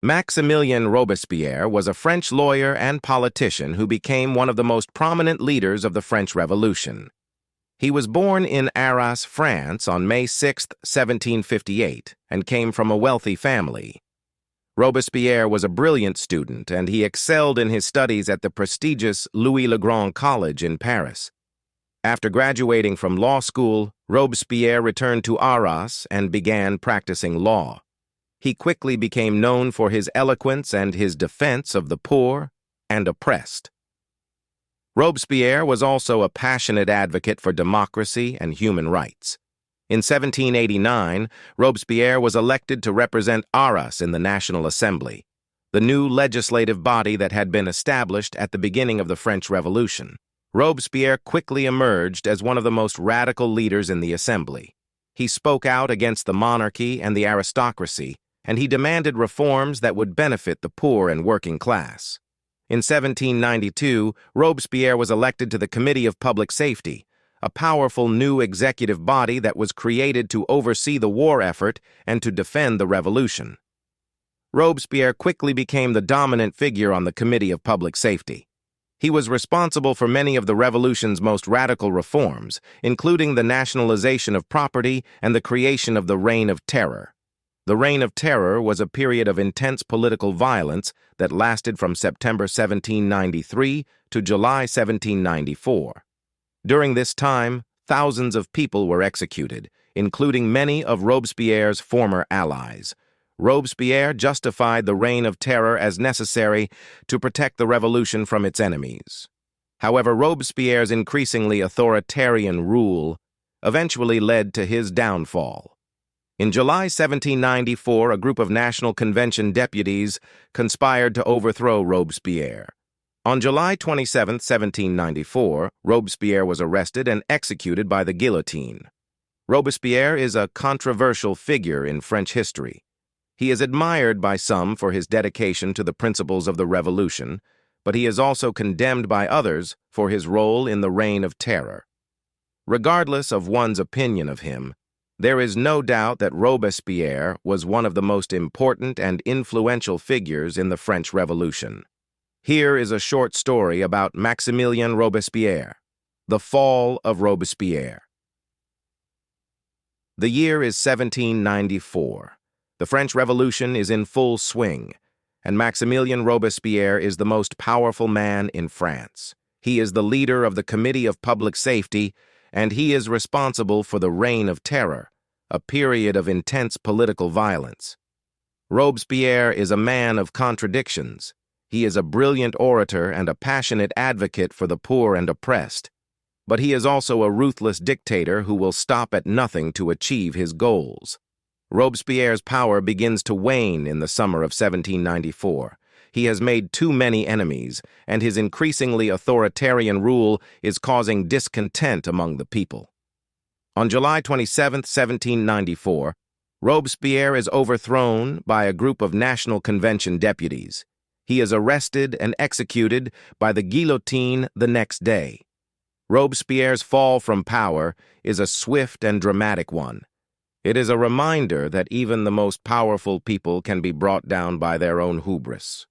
Maximilien Robespierre was a French lawyer and politician who became one of the most prominent leaders of the French Revolution. He was born in Arras, France on May 6, 1758, and came from a wealthy family. Robespierre was a brilliant student, and he excelled in his studies at the prestigious Louis-le-Grand College in Paris. After graduating from law school, Robespierre returned to Arras and began practicing law. He quickly became known for his eloquence and his defense of the poor and oppressed. Robespierre was also a passionate advocate for democracy and human rights. In 1789, Robespierre was elected to represent Arras in the National Assembly, the new legislative body that had been established at the beginning of the French Revolution. Robespierre quickly emerged as one of the most radical leaders in the assembly. He spoke out against the monarchy and the aristocracy, and he demanded reforms that would benefit the poor and working class. In 1792, Robespierre was elected to the Committee of Public Safety, a powerful new executive body that was created to oversee the war effort and to defend the revolution. Robespierre quickly became the dominant figure on the Committee of Public Safety. He was responsible for many of the revolution's most radical reforms, including the nationalization of property and the creation of the Reign of Terror. The Reign of Terror was a period of intense political violence that lasted from September 1793 to July 1794. During this time, thousands of people were executed, including many of Robespierre's former allies. Robespierre justified the Reign of Terror as necessary to protect the revolution from its enemies. However, Robespierre's increasingly authoritarian rule eventually led to his downfall. In July 1794, a group of National Convention deputies conspired to overthrow Robespierre. On July 27, 1794, Robespierre was arrested and executed by the guillotine. Robespierre is a controversial figure in French history. He is admired by some for his dedication to the principles of the Revolution, but he is also condemned by others for his role in the Reign of Terror. Regardless of one's opinion of him, there is no doubt that Robespierre was one of the most important and influential figures in the French Revolution. Here is a short story about Maximilien Robespierre, the fall of Robespierre. The year is 1794. The French Revolution is in full swing, and Maximilien Robespierre is the most powerful man in France. He is the leader of the Committee of Public Safety, and he is responsible for the Reign of Terror, a period of intense political violence. Robespierre is a man of contradictions. He is a brilliant orator and a passionate advocate for the poor and oppressed. But he is also a ruthless dictator who will stop at nothing to achieve his goals. Robespierre's power begins to wane in the summer of 1794. He has made too many enemies, and his increasingly authoritarian rule is causing discontent among the people. On July 27, 1794, Robespierre is overthrown by a group of National Convention deputies. He is arrested and executed by the guillotine the next day. Robespierre's fall from power is a swift and dramatic one. It is a reminder that even the most powerful people can be brought down by their own hubris.